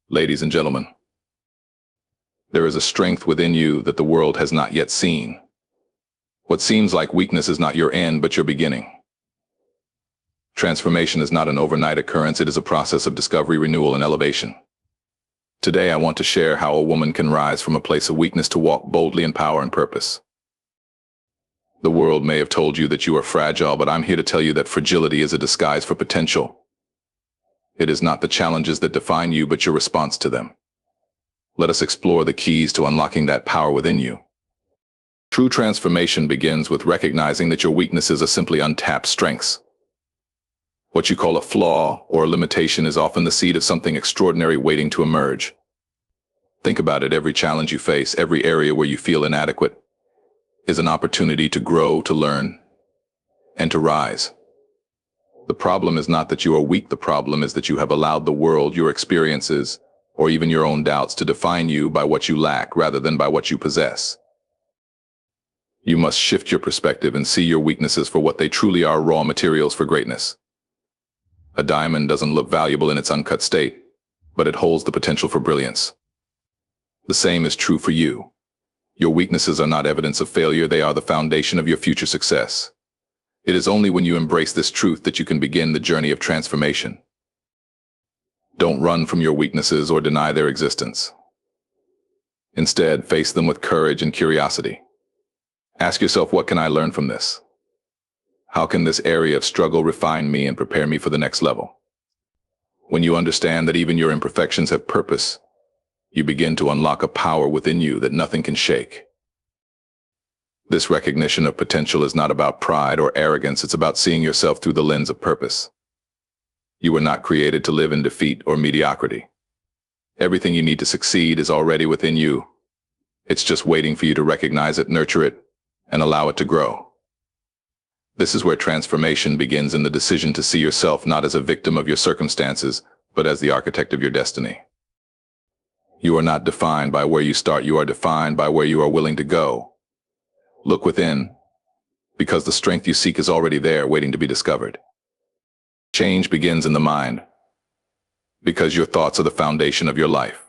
Ladies and gentlemen, there is a strength within you that the world has not yet seen. What seems like weakness is not your end, but your beginning. Transformation is not an overnight occurrence, it is a process of discovery, renewal, and elevation. Today I want to share how a woman can rise from a place of weakness to walk boldly in power and purpose. The world may have told you that you are fragile, but I'm here to tell you that fragility is a disguise for potential. It is not the challenges that define you, but your response to them. Let us explore the keys to unlocking that power within you. True transformation begins with recognizing that your weaknesses are simply untapped strengths. What you call a flaw or a limitation is often the seed of something extraordinary waiting to emerge. Think about it. Every challenge you face, every area where you feel inadequate, is an opportunity to grow, to learn, and to rise. The problem is not that you are weak. The problem is that you have allowed the world, your experiences, or even your own doubts to define you by what you lack rather than by what you possess. You must shift your perspective and see your weaknesses for what they truly are: raw materials for greatness. A diamond doesn't look valuable in its uncut state, but it holds the potential for brilliance. The same is true for you. Your weaknesses are not evidence of failure, they are the foundation of your future success. It is only when you embrace this truth that you can begin the journey of transformation. Don't run from your weaknesses or deny their existence. Instead, face them with courage and curiosity. Ask yourself, what can I learn from this? How can this area of struggle refine me and prepare me for the next level? When you understand that even your imperfections have purpose, you begin to unlock a power within you that nothing can shake. This recognition of potential is not about pride or arrogance, it's about seeing yourself through the lens of purpose. You were not created to live in defeat or mediocrity. Everything you need to succeed is already within you. It's just waiting for you to recognize it, nurture it, and allow it to grow. This is where transformation begins, in the decision to see yourself not as a victim of your circumstances, but as the architect of your destiny. You are not defined by where you start, you are defined by where you are willing to go. Look within, because the strength you seek is already there, waiting to be discovered. Change begins in the mind, because your thoughts are the foundation of your life.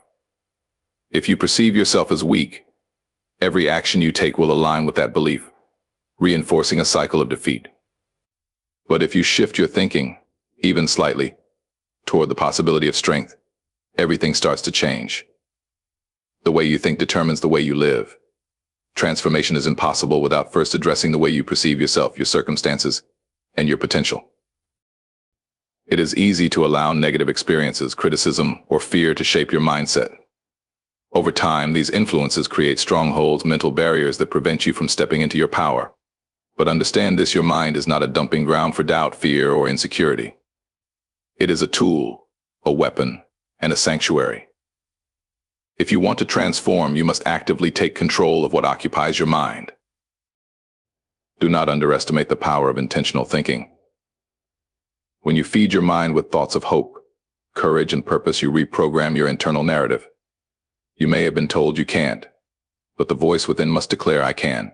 If you perceive yourself as weak, every action you take will align with that belief, reinforcing a cycle of defeat. But if you shift your thinking, even slightly, toward the possibility of strength, everything starts to change. The way you think determines the way you live. Transformation is impossible without first addressing the way you perceive yourself, your circumstances, and your potential. It is easy to allow negative experiences, criticism, or fear to shape your mindset. Over time, these influences create strongholds, mental barriers that prevent you from stepping into your power. But understand this: your mind is not a dumping ground for doubt, fear, or insecurity. It is a tool, a weapon, and a sanctuary. If you want to transform, you must actively take control of what occupies your mind. Do not underestimate the power of intentional thinking. When you feed your mind with thoughts of hope, courage, and purpose, you reprogram your internal narrative. You may have been told you can't, but the voice within must declare, I can.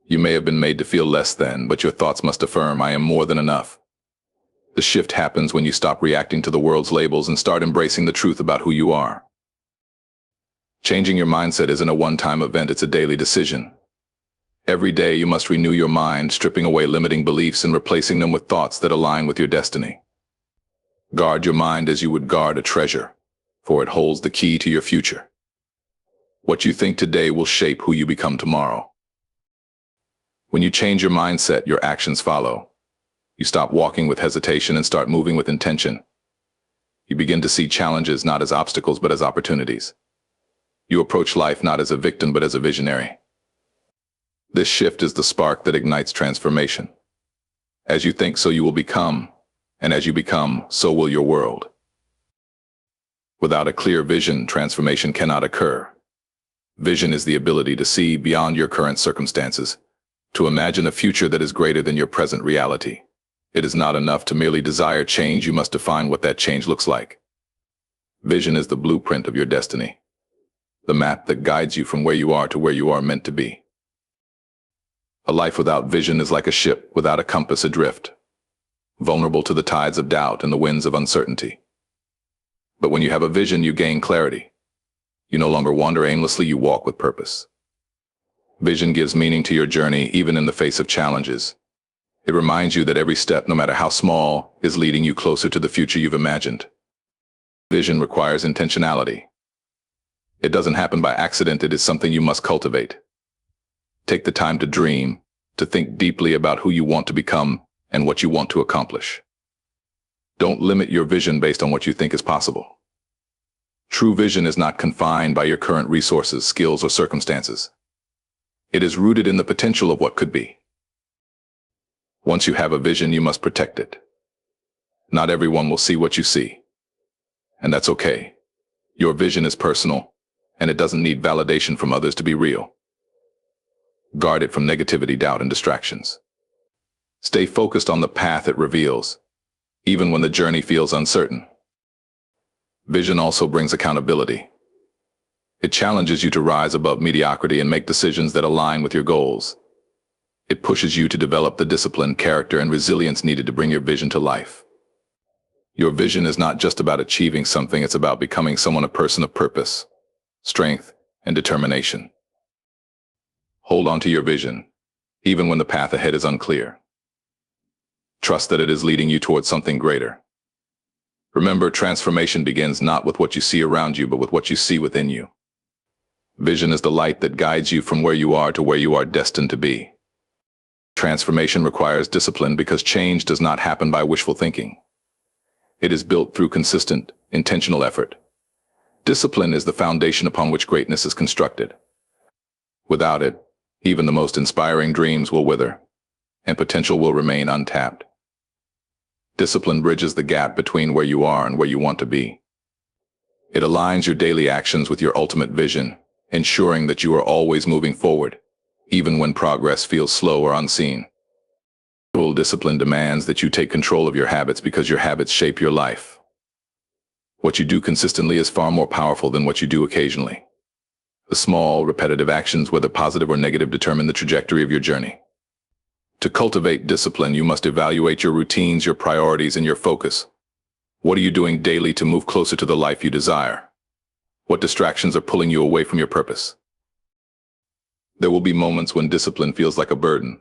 You may have been made to feel less than, but your thoughts must affirm, I am more than enough. The shift happens when you stop reacting to the world's labels and start embracing the truth about who you are. Changing your mindset isn't a one-time event, it's a daily decision. Every day you must renew your mind, stripping away limiting beliefs and replacing them with thoughts that align with your destiny. Guard your mind as you would guard a treasure, for it holds the key to your future. What you think today will shape who you become tomorrow. When you change your mindset, your actions follow. You stop walking with hesitation and start moving with intention. You begin to see challenges not as obstacles but as opportunities. You approach life not as a victim but as a visionary. This shift is the spark that ignites transformation. As you think, so you will become, and as you become, so will your world. Without a clear vision, transformation cannot occur. Vision is the ability to see beyond your current circumstances, to imagine a future that is greater than your present reality. It is not enough to merely desire change, you must define what that change looks like. Vision is the blueprint of your destiny, the map that guides you from where you are to where you are meant to be. A life without vision is like a ship without a compass adrift, vulnerable to the tides of doubt and the winds of uncertainty. But when you have a vision, you gain clarity. You no longer wander aimlessly, you walk with purpose. Vision gives meaning to your journey, even in the face of challenges. It reminds you that every step, no matter how small, is leading you closer to the future you've imagined. Vision requires intentionality. It doesn't happen by accident, it is something you must cultivate. Take the time to dream, to think deeply about who you want to become and what you want to accomplish. Don't limit your vision based on what you think is possible. True vision is not confined by your current resources, skills, or circumstances. It is rooted in the potential of what could be. Once you have a vision, you must protect it. Not everyone will see what you see, and that's okay. Your vision is personal, and it doesn't need validation from others to be real. Guard it from negativity, doubt, and distractions. Stay focused on the path it reveals, even when the journey feels uncertain. Vision also brings accountability. It challenges you to rise above mediocrity and make decisions that align with your goals. It pushes you to develop the discipline, character, and resilience needed to bring your vision to life. Your vision is not just about achieving something, it's about becoming someone, a person of purpose, strength, and determination. Hold on to your vision, even when the path ahead is unclear. Trust that it is leading you towards something greater. Remember, transformation begins not with what you see around you, but with what you see within you. Vision is the light that guides you from where you are to where you are destined to be. Transformation requires discipline because change does not happen by wishful thinking. It is built through consistent, intentional effort. Discipline is the foundation upon which greatness is constructed. Without it, even the most inspiring dreams will wither, and potential will remain untapped. Discipline bridges the gap between where you are and where you want to be. It aligns your daily actions with your ultimate vision, ensuring that you are always moving forward, even when progress feels slow or unseen. Full discipline demands that you take control of your habits because your habits shape your life. What you do consistently is far more powerful than what you do occasionally. The small, repetitive actions, whether positive or negative, determine the trajectory of your journey. To cultivate discipline, you must evaluate your routines, your priorities, and your focus. What are you doing daily to move closer to the life you desire? What distractions are pulling you away from your purpose? There will be moments when discipline feels like a burden.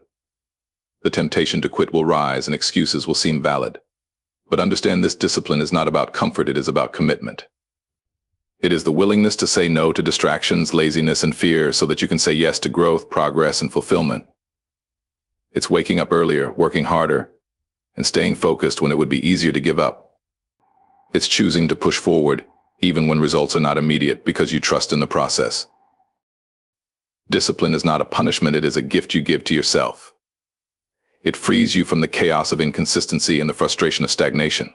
The temptation to quit will rise and excuses will seem valid. But understand, this discipline is not about comfort, it is about commitment. It is the willingness to say no to distractions, laziness, and fear so that you can say yes to growth, progress, and fulfillment. It's waking up earlier, working harder, and staying focused when it would be easier to give up. It's choosing to push forward, even when results are not immediate, because you trust in the process. Discipline is not a punishment, it is a gift you give to yourself. It frees you from the chaos of inconsistency and the frustration of stagnation.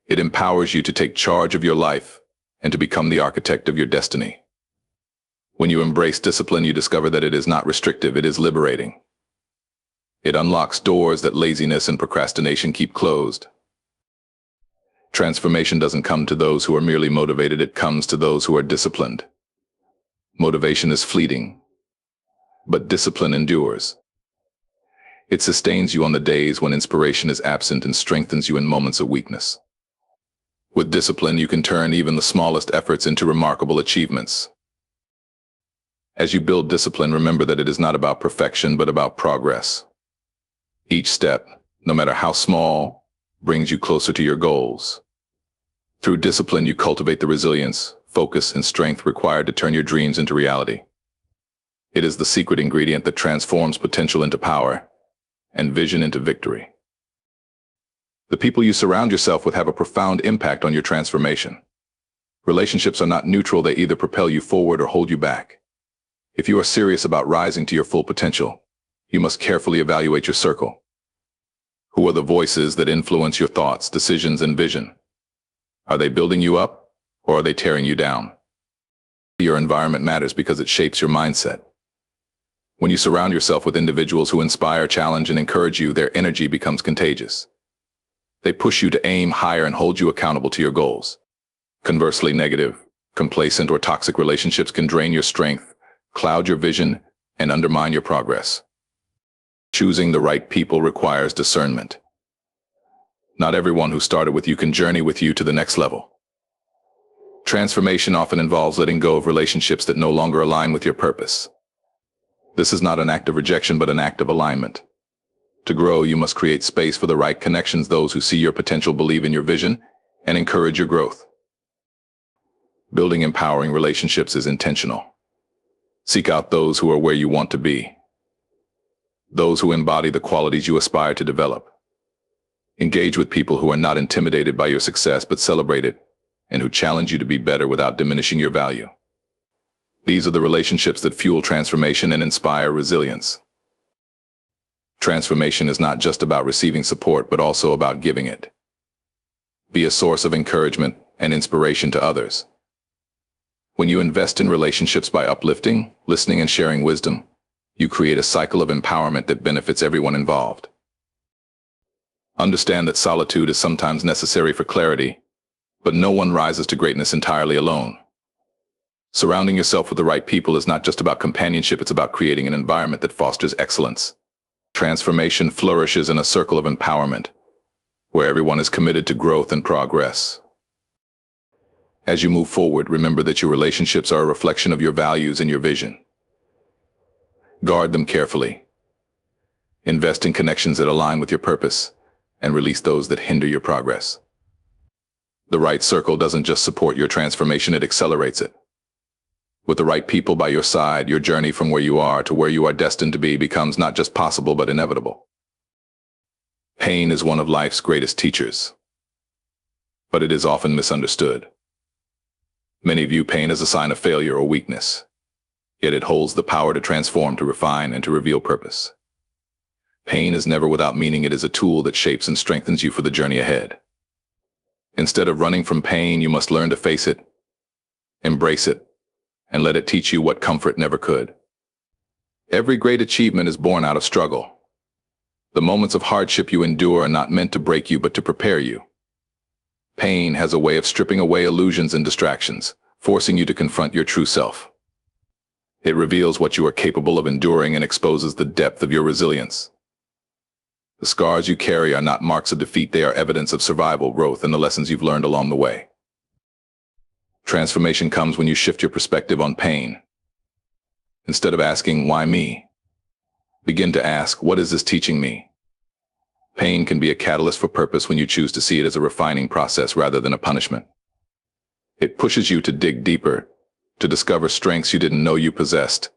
It empowers you to take charge of your life and to become the architect of your destiny. When you embrace discipline, you discover that it is not restrictive, it is liberating. It unlocks doors that laziness and procrastination keep closed. Transformation doesn't come to those who are merely motivated, it comes to those who are disciplined. Motivation is fleeting, but discipline endures. It sustains you on the days when inspiration is absent and strengthens you in moments of weakness. With discipline, you can turn even the smallest efforts into remarkable achievements. As you build discipline, remember that it is not about perfection, but about progress. Each step, no matter how small, brings you closer to your goals. Through discipline, you cultivate the resilience, focus, and strength required to turn your dreams into reality. It is the secret ingredient that transforms potential into power and vision into victory. The people you surround yourself with have a profound impact on your transformation. Relationships are not neutral, they either propel you forward or hold you back. If you are serious about rising to your full potential, you must carefully evaluate your circle. Who are the voices that influence your thoughts, decisions, and vision? Are they building you up, or are they tearing you down? Your environment matters because it shapes your mindset. When you surround yourself with individuals who inspire, challenge, and encourage you, their energy becomes contagious. They push you to aim higher and hold you accountable to your goals. Conversely, negative, complacent, or toxic relationships can drain your strength, cloud your vision, and undermine your progress. Choosing the right people requires discernment. Not everyone who started with you can journey with you to the next level. Transformation often involves letting go of relationships that no longer align with your purpose. This is not an act of rejection, but an act of alignment. To grow, you must create space for the right connections, those who see your potential, believe in your vision, and encourage your growth. Building empowering relationships is intentional. Seek out those who are where you want to be, those who embody the qualities you aspire to develop. Engage with people who are not intimidated by your success but celebrate it, and who challenge you to be better without diminishing your value. These are the relationships that fuel transformation and inspire resilience. Transformation is not just about receiving support, but also about giving it. Be a source of encouragement and inspiration to others. When you invest in relationships by uplifting, listening, and sharing wisdom, you create a cycle of empowerment that benefits everyone involved. Understand that solitude is sometimes necessary for clarity, but no one rises to greatness entirely alone. Surrounding yourself with the right people is not just about companionship, it's about creating an environment that fosters excellence. Transformation flourishes in a circle of empowerment, where everyone is committed to growth and progress. As you move forward, remember that your relationships are a reflection of your values and your vision. Guard them carefully. Invest in connections that align with your purpose, and release those that hinder your progress. The right circle doesn't just support your transformation, it accelerates it. With the right people by your side, your journey from where you are to where you are destined to be becomes not just possible, but inevitable. Pain is one of life's greatest teachers, but it is often misunderstood. Many view pain as a sign of failure or weakness, yet it holds the power to transform, to refine, and to reveal purpose. Pain is never without meaning. It is a tool that shapes and strengthens you for the journey ahead. Instead of running from pain, you must learn to face it, embrace it, and let it teach you what comfort never could. Every great achievement is born out of struggle. The moments of hardship you endure are not meant to break you, but to prepare you. Pain has a way of stripping away illusions and distractions, forcing you to confront your true self. It reveals what you are capable of enduring and exposes the depth of your resilience. The scars you carry are not marks of defeat, they are evidence of survival, growth, and the lessons you've learned along the way. Transformation comes when you shift your perspective on pain. Instead of asking, "Why me?" begin to ask, "What is this teaching me?" Pain can be a catalyst for purpose when you choose to see it as a refining process rather than a punishment. It pushes you to dig deeper, to discover strengths you didn't know you possessed,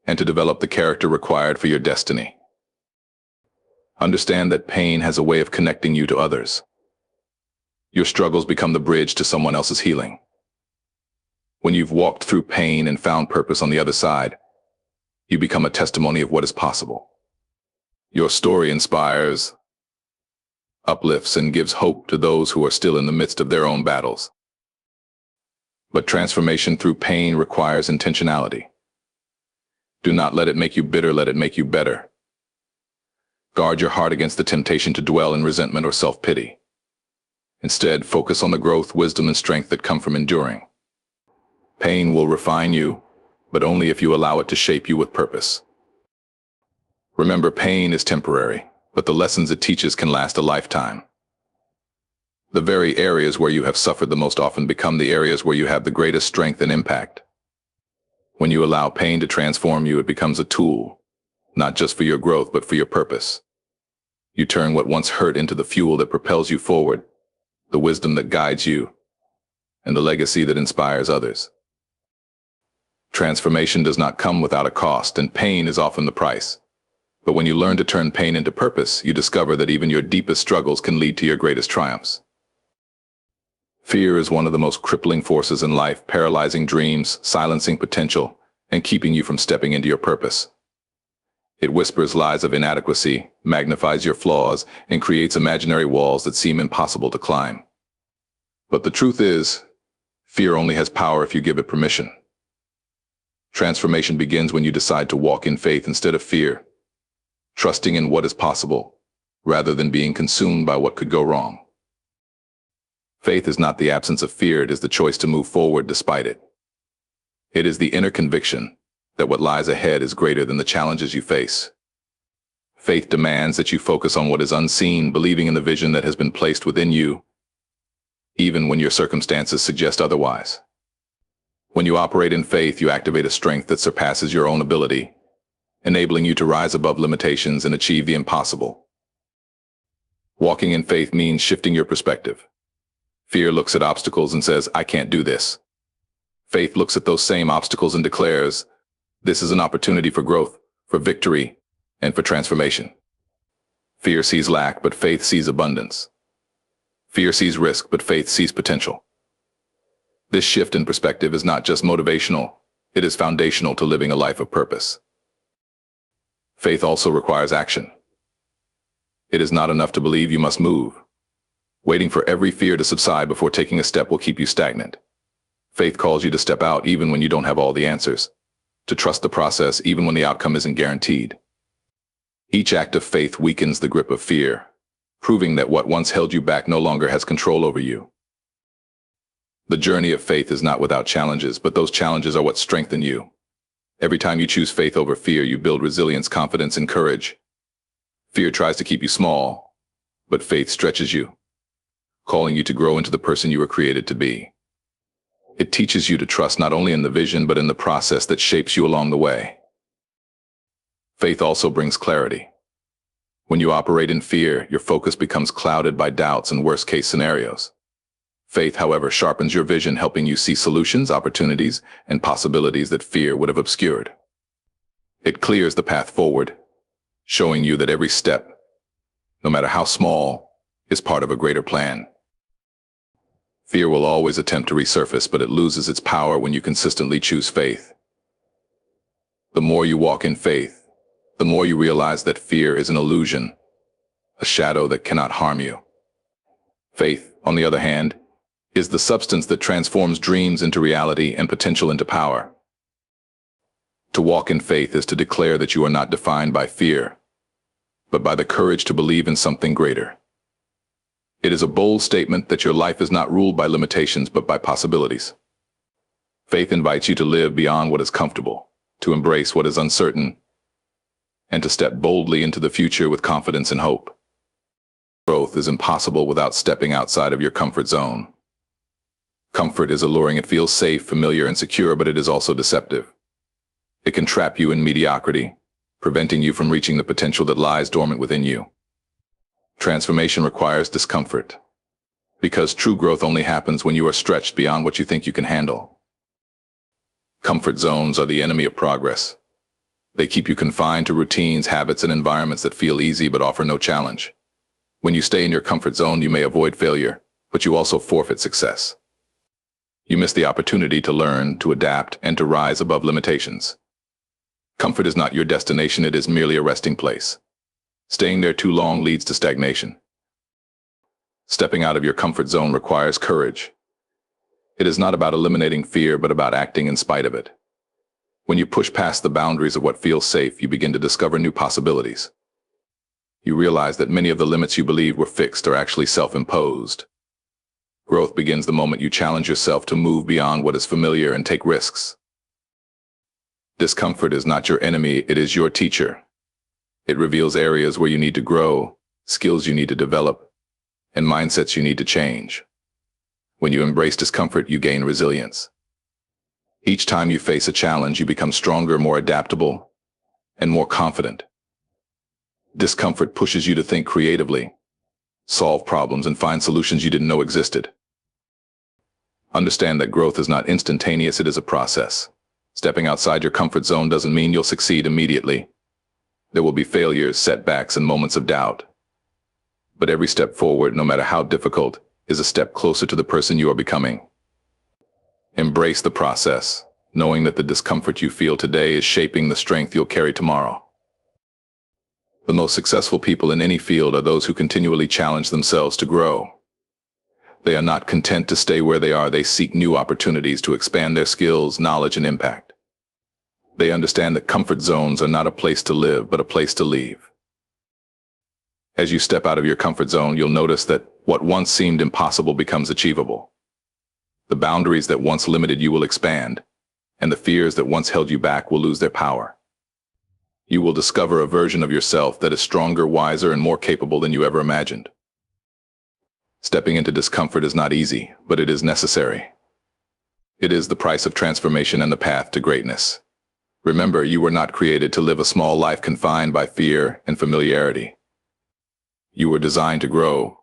and to develop the character required for your destiny. Understand that pain has a way of connecting you to others. Your struggles become the bridge to someone else's healing. When you've walked through pain and found purpose on the other side, you become a testimony of what is possible. Your story inspires, uplifts, and gives hope to those who are still in the midst of their own battles. But transformation through pain requires intentionality. Do not let it make you bitter, let it make you better. Guard your heart against the temptation to dwell in resentment or self-pity. Instead, focus on the growth, wisdom, and strength that come from enduring. Pain will refine you, but only if you allow it to shape you with purpose. Remember, pain is temporary, but the lessons it teaches can last a lifetime. The very areas where you have suffered the most often become the areas where you have the greatest strength and impact. When you allow pain to transform you, it becomes a tool, not just for your growth, but for your purpose. You turn what once hurt into the fuel that propels you forward, the wisdom that guides you, and the legacy that inspires others. Transformation does not come without a cost, and pain is often the price. But when you learn to turn pain into purpose, you discover that even your deepest struggles can lead to your greatest triumphs. Fear is one of the most crippling forces in life, paralyzing dreams, silencing potential, and keeping you from stepping into your purpose. It whispers lies of inadequacy, magnifies your flaws, and creates imaginary walls that seem impossible to climb. But the truth is, fear only has power if you give it permission. Transformation begins when you decide to walk in faith instead of fear, trusting in what is possible, rather than being consumed by what could go wrong. Faith is not the absence of fear, it is the choice to move forward despite it. It is the inner conviction that what lies ahead is greater than the challenges you face. Faith demands that you focus on what is unseen, believing in the vision that has been placed within you. even when your circumstances suggest otherwise. When you operate in faith, you activate a strength that surpasses your own ability, enabling you to rise above limitations and achieve the impossible. Walking in faith means shifting your perspective. Fear looks at obstacles and says, "I can't do this." Faith looks at those same obstacles and declares, "This is an opportunity for growth, for victory, and for transformation." Fear sees lack, but faith sees abundance. Fear sees risk, but faith sees potential. This shift in perspective is not just motivational, it is foundational to living a life of purpose. Faith also requires action. It is not enough to believe, you must move. Waiting for every fear to subside before taking a step will keep you stagnant. Faith calls you to step out even when you don't have all the answers, to trust the process even when the outcome isn't guaranteed. Each act of faith weakens the grip of fear, proving that what once held you back no longer has control over you. The journey of faith is not without challenges, but those challenges are what strengthen you. Every time you choose faith over fear, you build resilience, confidence, and courage. Fear tries to keep you small, but faith stretches you, calling you to grow into the person you were created to be. It teaches you to trust not only in the vision, but in the process that shapes you along the way. Faith also brings clarity. When you operate in fear, your focus becomes clouded by doubts and worst-case scenarios. Faith, however, sharpens your vision, helping you see solutions, opportunities, and possibilities that fear would have obscured. It clears the path forward, showing you that every step, no matter how small, is part of a greater plan. Fear will always attempt to resurface, but it loses its power when you consistently choose faith. The more you walk in faith, the more you realize that fear is an illusion, a shadow that cannot harm you. Faith, on the other hand, is the substance that transforms dreams into reality and potential into power. To walk in faith is to declare that you are not defined by fear, but by the courage to believe in something greater. It is a bold statement that your life is not ruled by limitations but by possibilities. Faith invites you to live beyond what is comfortable, to embrace what is uncertain, and to step boldly into the future with confidence and hope. Growth is impossible without stepping outside of your comfort zone. Comfort is alluring. It feels safe, familiar, and secure, but it is also deceptive. It can trap you in mediocrity, preventing you from reaching the potential that lies dormant within you. Transformation requires discomfort, because true growth only happens when you are stretched beyond what you think you can handle. Comfort zones are the enemy of progress. They keep you confined to routines, habits, and environments that feel easy but offer no challenge. When you stay in your comfort zone, you may avoid failure, but you also forfeit success. You miss the opportunity to learn, to adapt, and to rise above limitations. Comfort is not your destination, it is merely a resting place. Staying there too long leads to stagnation. Stepping out of your comfort zone requires courage. It is not about eliminating fear, but about acting in spite of it. When you push past the boundaries of what feels safe, you begin to discover new possibilities. You realize that many of the limits you believed were fixed are actually self-imposed. Growth begins the moment you challenge yourself to move beyond what is familiar and take risks. Discomfort is not your enemy, it is your teacher. It reveals areas where you need to grow, skills you need to develop, and mindsets you need to change. When you embrace discomfort, you gain resilience. Each time you face a challenge, you become stronger, more adaptable, and more confident. Discomfort pushes you to think creatively, solve problems, and find solutions you didn't know existed. Understand that growth is not instantaneous, it is a process. Stepping outside your comfort zone doesn't mean you'll succeed immediately. There will be failures, setbacks, and moments of doubt. But every step forward, no matter how difficult, is a step closer to the person you are becoming. Embrace the process, knowing that the discomfort you feel today is shaping the strength you'll carry tomorrow. The most successful people in any field are those who continually challenge themselves to grow. They are not content to stay where they are, they seek new opportunities to expand their skills, knowledge, and impact. They understand that comfort zones are not a place to live, but a place to leave. As you step out of your comfort zone, you'll notice that what once seemed impossible becomes achievable. The boundaries that once limited you will expand, and the fears that once held you back will lose their power. You will discover a version of yourself that is stronger, wiser, and more capable than you ever imagined. Stepping into discomfort is not easy, but it is necessary. It is the price of transformation and the path to greatness. Remember, you were not created to live a small life confined by fear and familiarity. You were designed to grow,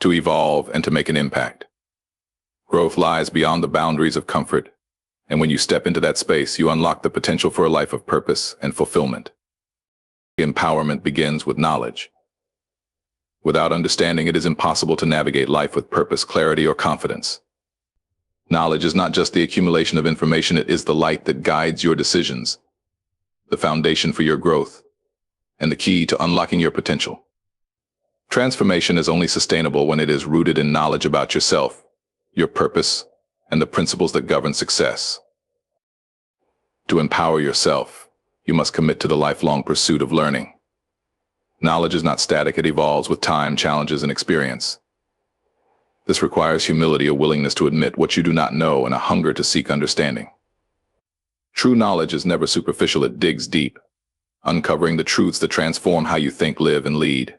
to evolve, and to make an impact. Growth lies beyond the boundaries of comfort, and when you step into that space, you unlock the potential for a life of purpose and fulfillment. Empowerment begins with knowledge. Without understanding, it is impossible to navigate life with purpose, clarity, or confidence. Knowledge is not just the accumulation of information, it is the light that guides your decisions, the foundation for your growth, and the key to unlocking your potential. Transformation is only sustainable when it is rooted in knowledge about yourself, your purpose, and the principles that govern success. To empower yourself, you must commit to the lifelong pursuit of learning. Knowledge is not static, it evolves with time, challenges, and experience. This requires humility, a willingness to admit what you do not know, and a hunger to seek understanding. True knowledge is never superficial, it digs deep, uncovering the truths that transform how you think, live, and lead.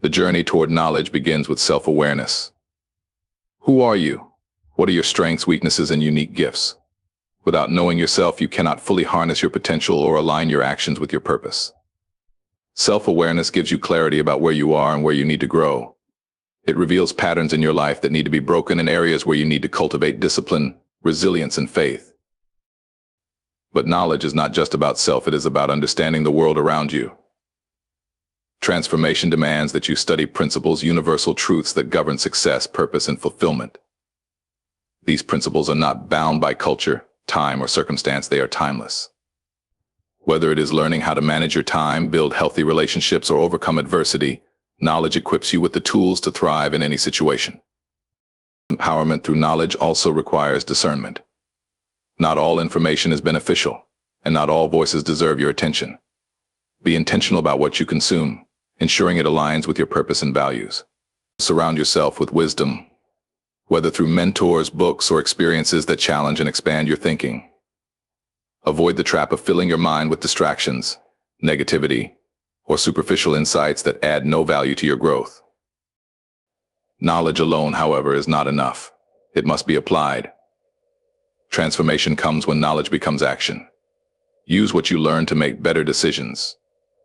The journey toward knowledge begins with self-awareness. Who are you? What are your strengths, weaknesses, and unique gifts? Without knowing yourself, you cannot fully harness your potential or align your actions with your purpose. Self-awareness gives you clarity about where you are and where you need to grow. It reveals patterns in your life that need to be broken and areas where you need to cultivate discipline, resilience, and faith. But knowledge is not just about self, it is about understanding the world around you. Transformation demands that you study principles, universal truths that govern success, purpose, and fulfillment. These principles are not bound by culture, time, or circumstance, they are timeless. Whether it is learning how to manage your time, build healthy relationships, or overcome adversity, knowledge equips you with the tools to thrive in any situation. Empowerment through knowledge also requires discernment. Not all information is beneficial, and not all voices deserve your attention. Be intentional about what you consume, ensuring it aligns with your purpose and values. Surround yourself with wisdom, whether through mentors, books, or experiences that challenge and expand your thinking. Avoid the trap of filling your mind with distractions, negativity, or superficial insights that add no value to your growth. Knowledge alone, however, is not enough. It must be applied. Transformation comes when knowledge becomes action. Use what you learn to make better decisions,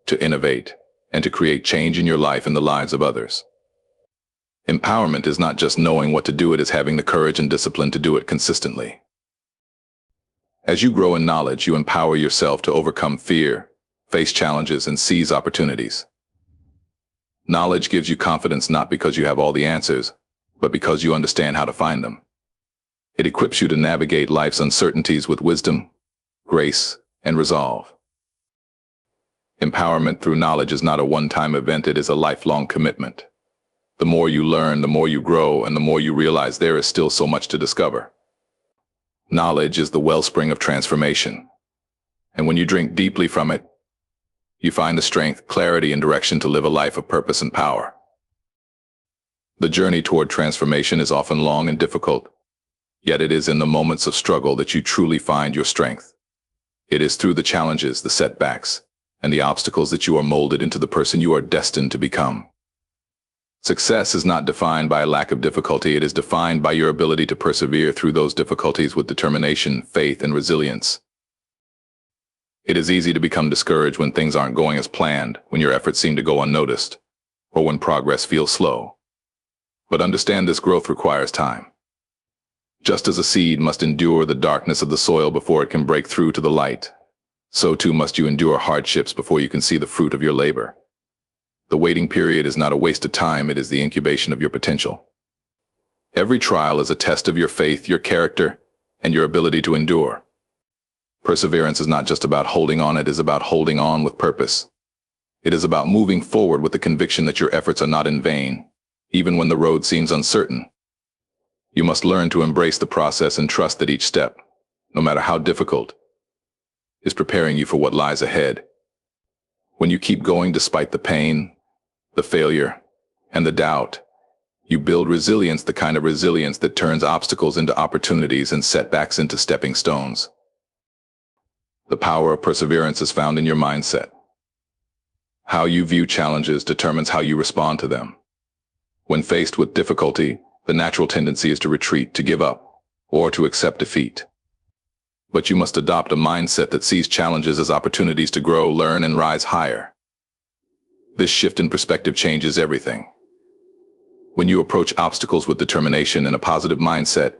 to innovate, and to create change in your life and the lives of others. Empowerment is not just knowing what to do, it is having the courage and discipline to do it consistently. As you grow in knowledge, you empower yourself to overcome fear, face challenges, and seize opportunities. Knowledge gives you confidence not because you have all the answers, but because you understand how to find them. It equips you to navigate life's uncertainties with wisdom, grace, and resolve. Empowerment through knowledge is not a one-time event, it is a lifelong commitment. The more you learn, the more you grow, and the more you realize there is still so much to discover. Knowledge is the wellspring of transformation, and when you drink deeply from it, you find the strength, clarity, and direction to live a life of purpose and power. The journey toward transformation is often long and difficult, yet it is in the moments of struggle that you truly find your strength. It is through the challenges, the setbacks, and the obstacles that you are molded into the person you are destined to become. Success is not defined by a lack of difficulty, it is defined by your ability to persevere through those difficulties with determination, faith, and resilience. It is easy to become discouraged when things aren't going as planned, when your efforts seem to go unnoticed, or when progress feels slow. But understand this growth requires time. Just as a seed must endure the darkness of the soil before it can break through to the light, so too must you endure hardships before you can see the fruit of your labor. The waiting period is not a waste of time, it is the incubation of your potential. Every trial is a test of your faith, your character, and your ability to endure. Perseverance is not just about holding on, it is about holding on with purpose. It is about moving forward with the conviction that your efforts are not in vain, even when the road seems uncertain. You must learn to embrace the process and trust that each step, no matter how difficult, is preparing you for what lies ahead. When you keep going despite the pain, the failure, and the doubt, you build resilience, the kind of resilience that turns obstacles into opportunities and setbacks into stepping stones. The power of perseverance is found in your mindset. How you view challenges determines how you respond to them. When faced with difficulty, the natural tendency is to retreat, to give up, or to accept defeat. But you must adopt a mindset that sees challenges as opportunities to grow, learn, and rise higher. This shift in perspective changes everything. When you approach obstacles with determination and a positive mindset,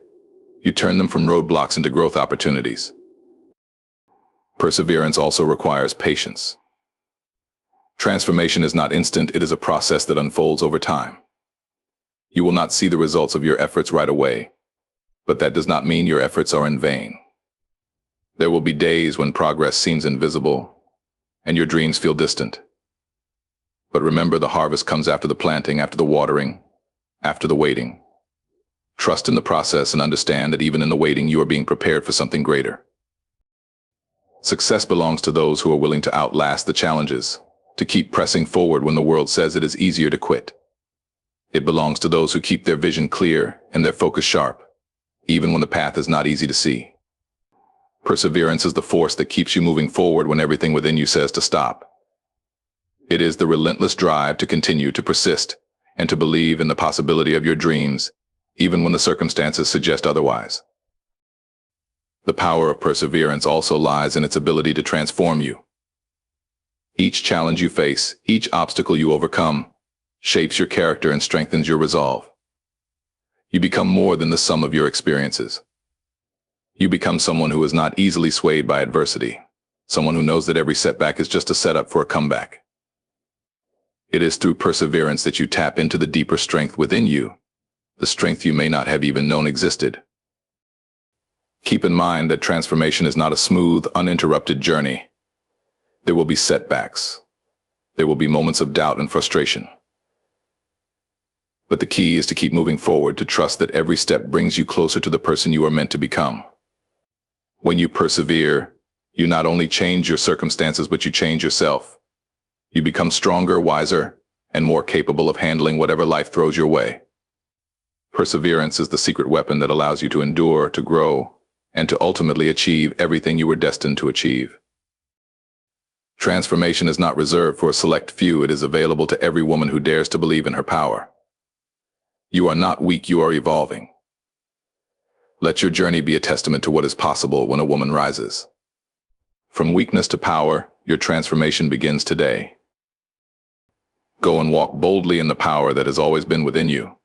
you turn them from roadblocks into growth opportunities. Perseverance also requires patience. Transformation is not instant, it is a process that unfolds over time. You will not see the results of your efforts right away, but that does not mean your efforts are in vain. There will be days when progress seems invisible and your dreams feel distant. But remember, the harvest comes after the planting, after the watering, after the waiting. Trust in the process and understand that even in the waiting, you are being prepared for something greater. Success belongs to those who are willing to outlast the challenges, to keep pressing forward when the world says it is easier to quit. It belongs to those who keep their vision clear and their focus sharp, even when the path is not easy to see. Perseverance is the force that keeps you moving forward when everything within you says to stop. It is the relentless drive to continue, to persist, and to believe in the possibility of your dreams, even when the circumstances suggest otherwise. The power of perseverance also lies in its ability to transform you. Each challenge you face, each obstacle you overcome, shapes your character and strengthens your resolve. You become more than the sum of your experiences. You become someone who is not easily swayed by adversity, someone who knows that every setback is just a setup for a comeback. It is through perseverance that you tap into the deeper strength within you, the strength you may not have even known existed. Keep in mind that transformation is not a smooth, uninterrupted journey. There will be setbacks. There will be moments of doubt and frustration. But the key is to keep moving forward, to trust that every step brings you closer to the person you are meant to become. When you persevere, you not only change your circumstances, but you change yourself. You become stronger, wiser, and more capable of handling whatever life throws your way. Perseverance is the secret weapon that allows you to endure, to grow, and to ultimately achieve everything you were destined to achieve. Transformation is not reserved for a select few. It is available to every woman who dares to believe in her power. You are not weak, you are evolving. Let your journey be a testament to what is possible when a woman rises. From weakness to power, your transformation begins today. Go and walk boldly in the power that has always been within you.